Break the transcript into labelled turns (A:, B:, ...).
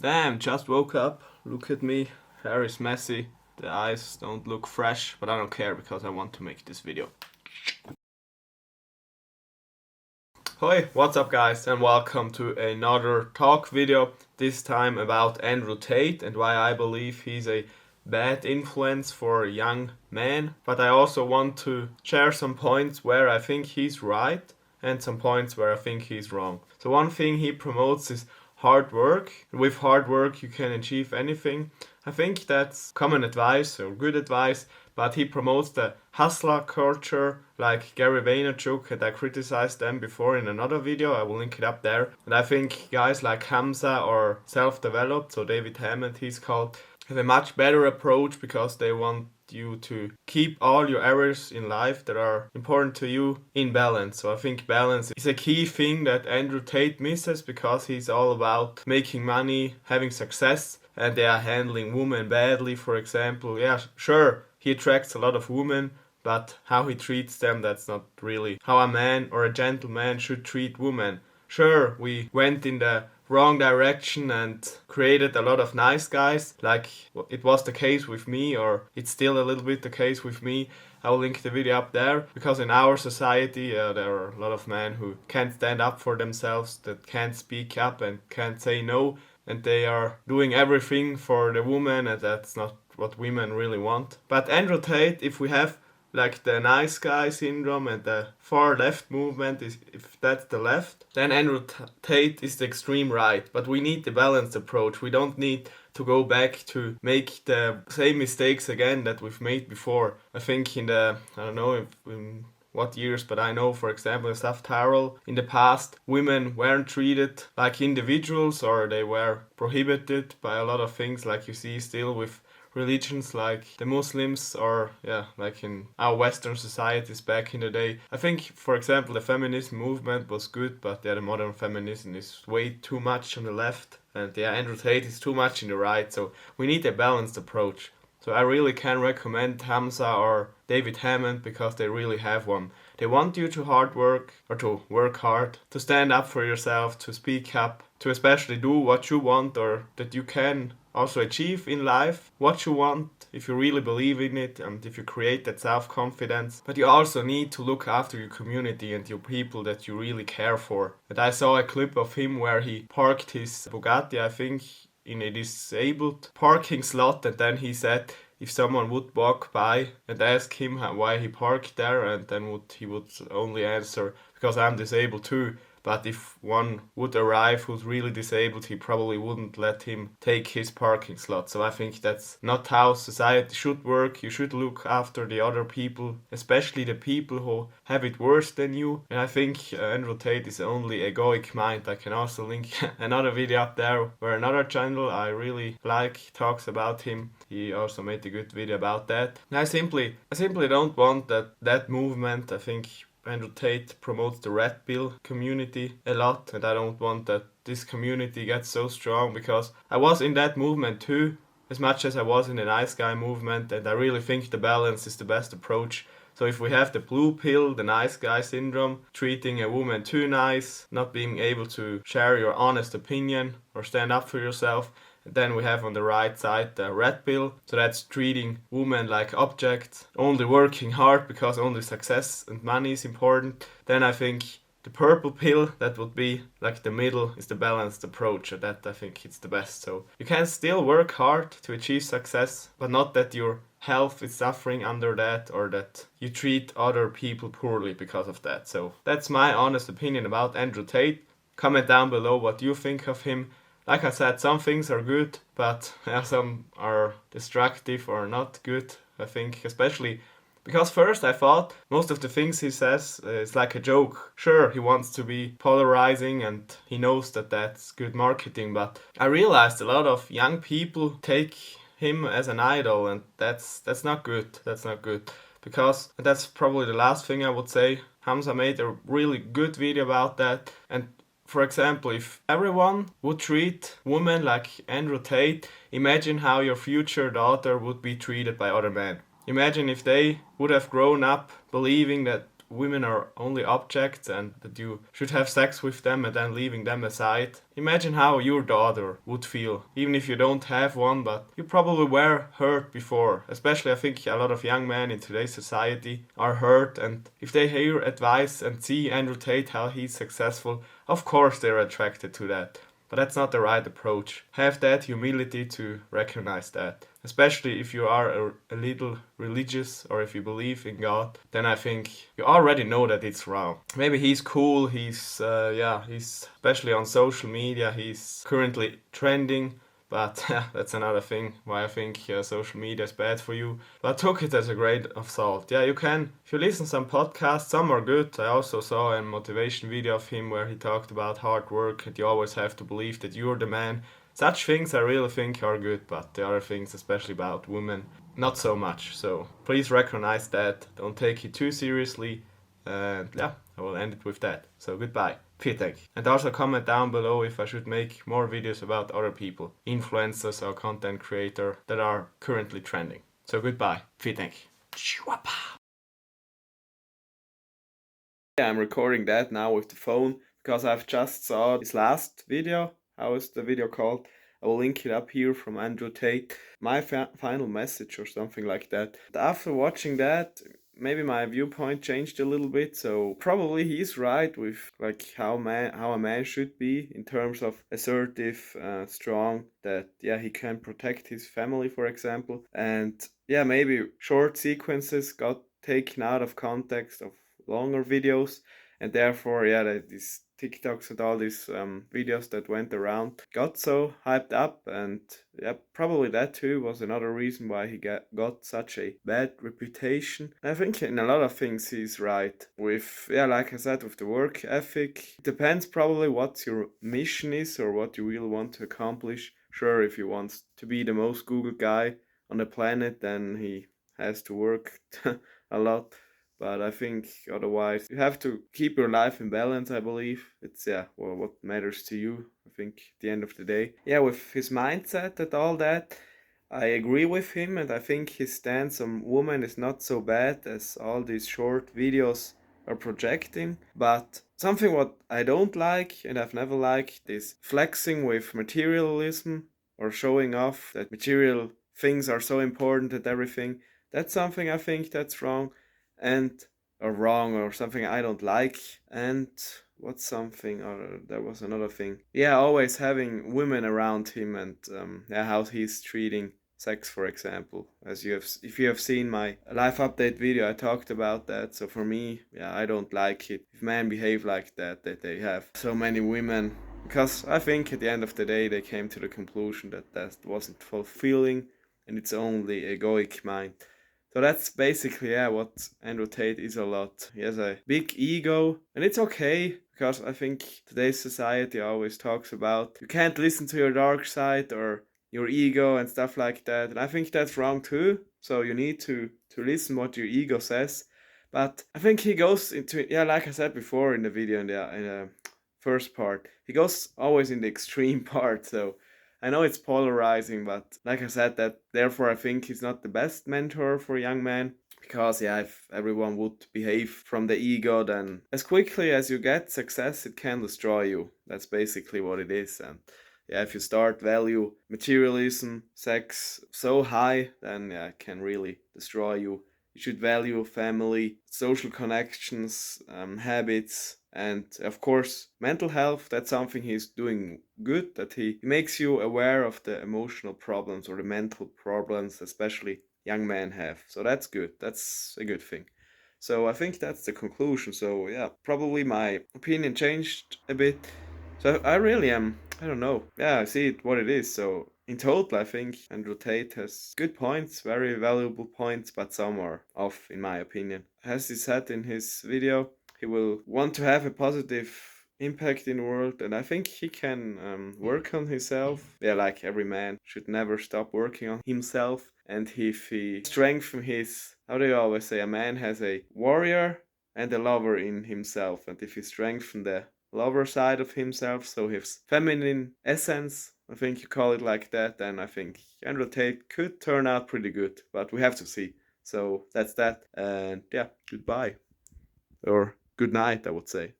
A: Damn, just woke up. Look at me. Hair is messy. The eyes don't look fresh, but I don't care because I want to make this video. Hi, what's up guys, and welcome to another talk video. This time about Andrew Tate and why I believe he's a bad influence for young men. But I also want to share some points where I think he's right and some points where I think he's wrong. So one thing he promotes is hard work. With hard work you can achieve anything. I think that's common advice or good advice, but he promotes the hustler culture like Gary Vaynerchuk, and I criticized them before in another video. I will link it up there. And I think guys like Hamza or Self-Developed, so David Hammond he's called, have a much better approach because they want you to keep all your areas in life that are important to you in balance. So I think balance is a key thing that Andrew Tate misses because he's all about making money, having success, and they are handling women badly, for example. Yeah, sure, he attracts a lot of women, but how he treats them, that's not really how a man or a gentleman should treat women. Sure, we went in the wrong direction and created a lot of nice guys, like it was the case with me, or it's still a little bit the case with me. I'll link the video up there, because in our society there are a lot of men who can't stand up for themselves, that can't speak up and can't say no, and they are doing everything for the woman, and that's not what women really want. But Andrew Tate, if we have like the nice guy syndrome and the far left movement, is if that's the left, then Andrew Tate is the extreme right. But we need the balanced approach. We don't need to go back to make the same mistakes again that we've made before. I think in the, I don't know if in what years, but I know, for example, in South Tyrol, in the past, women weren't treated like individuals, or they were prohibited by a lot of things, like you see still with religions like the Muslims, or like in our Western societies back in the day. I think, for example, the feminism movement was good, but the modern feminism is way too much on the left, and Andrew Tate is too much in the right, so we need a balanced approach. So I really can recommend Hamza or David Hammond because they really have one. They want you to hard work, or to work hard, to stand up for yourself, to speak up, to especially do what you want, or that you can also achieve in life what you want if you really believe in it and if you create that self-confidence. But you also need to look after your community and your people that you really care for. And I saw a clip of him where he parked his Bugatti, I think, in a disabled parking slot, and then he said if someone would walk by and ask him why he parked there, and then he would only answer, because I'm disabled too. But if one would arrive who's really disabled, he probably wouldn't let him take his parking slot. So I think that's not how society should work. You should look after the other people, especially the people who have it worse than you. And I think Andrew Tate is only egoic mind. I can also link another video up there where another channel I really like talks about him. He also made a good video about that. And I simply don't want that movement. I think Andrew Tate promotes the red pill community a lot, and I don't want that this community gets so strong, because I was in that movement too, as much as I was in the nice guy movement, and I really think the balance is the best approach. So if we have the blue pill, the nice guy syndrome, treating a woman too nice, not being able to share your honest opinion or stand up for yourself, then we have on the right side the red pill, so that's treating women like objects, only working hard because only success and money is important. Then I think the purple pill, that would be like the middle, is the balanced approach, and that I think it's the best. So you can still work hard to achieve success, but not that your health is suffering under that, or that you treat other people poorly because of that. So that's my honest opinion about Andrew Tate. Comment down below what you think of him. Like I said, some things are good, but some are destructive or not good, I think, especially because first I thought most of the things he says is like a joke. Sure, he wants to be polarizing and he knows that that's good marketing, but I realized a lot of young people take him as an idol, and that's not good. That's not good. Because, and that's probably the last thing I would say, Hamza made a really good video about that, and for example, if everyone would treat women like Andrew Tate, imagine how your future daughter would be treated by other men. Imagine if they would have grown up believing that women are only objects and that you should have sex with them and then leaving them aside. Imagine how your daughter would feel, even if you don't have one, but you probably were hurt before. Especially, I think a lot of young men in today's society are hurt, and if they hear advice and see Andrew Tate, how he's successful, of course they're attracted to that. But that's not the right approach. Have that humility to recognize that. Especially if you are a little religious or if you believe in God, then I think you already know that it's wrong. Maybe he's cool, he's especially on social media, he's currently trending. But that's another thing why I think social media is bad for you. But I took it as a grain of salt. Yeah, you can, if you listen to some podcasts, some are good. I also saw a motivation video of him where he talked about hard work and you always have to believe that you're the man. Such things I really think are good, but the other things, especially about women, not so much. So please recognize that. Don't take it too seriously. And yeah, I will end it with that. So goodbye. Tate. And also comment down below if I should make more videos about other people, influencers or content creator that are currently trending. So goodbye. Tate. Yeah, I'm recording that now with the phone because I've just saw his last video. How is the video called? I will link it up here from Andrew Tate. My final message or something like that. After watching that, maybe my viewpoint changed a little bit. So probably he's right with like how a man should be in terms of assertive, strong. That yeah, he can protect his family, for example. And yeah, maybe short sequences got taken out of context of longer videos, and therefore yeah, these TikToks and all these videos that went around got so hyped up, and yeah, probably that too was another reason why he got such a bad reputation. I think in a lot of things he's right with, yeah, like I said, with the work ethic. It depends probably what your mission is or what you really want to accomplish. Sure, if you want to be the most Google guy on the planet, then he has to work a lot. But I think otherwise you have to keep your life in balance, I believe. It's yeah, well, what matters to you, I think, at the end of the day. Yeah, with his mindset and all that, I agree with him, and I think his stance on women is not so bad as all these short videos are projecting. But something what I don't like and I've never liked is flexing with materialism or showing off that material things are so important and everything. That's something I think that's wrong and or wrong or something I don't like. And what's something or there was another thing. Yeah, always having women around him and yeah, how he's treating sex, for example. As if you have seen my life update video, I talked about that. So for me, yeah, I don't like it if men behave like that they have so many women, because I think at the end of the day they came to the conclusion that that wasn't fulfilling and it's only egoic mind. So that's basically yeah what Andrew Tate is a lot. He has a big ego, and it's okay because I think today's society always talks about you can't listen to your dark side or your ego and stuff like that, and I think that's wrong too. So you need to listen what your ego says. But I think he goes into yeah, like I said before in the video in the first part, he goes always in the extreme part. So I know it's polarizing, but like I said, that therefore I think he's not the best mentor for young men. Because yeah, if everyone would behave from the ego, then as quickly as you get success, it can destroy you. That's basically what it is. And yeah, if you start value materialism, sex so high, then yeah, it can really destroy you. You should value family, social connections, habits, and of course, mental health. That's something he's doing good, that he makes you aware of the emotional problems or the mental problems, especially young men have. So that's good. That's a good thing. So I think that's the conclusion. So yeah, probably my opinion changed a bit. So I really am, I don't know. Yeah, I see it what it is. So in total, I think Andrew Tate has good points, very valuable points, but some are off, in my opinion. As he said in his video, he will want to have a positive impact in the world, and I think he can work on himself. Yeah, like every man should never stop working on himself. And if he strengthen his, how do you always say, a man has a warrior and a lover in himself, and if he strengthen the lover side of himself, so his feminine essence, I think you call it like that, then I think Andrew Tate could turn out pretty good, but we have to see. So that's that, and yeah, goodbye. or good night, I would say.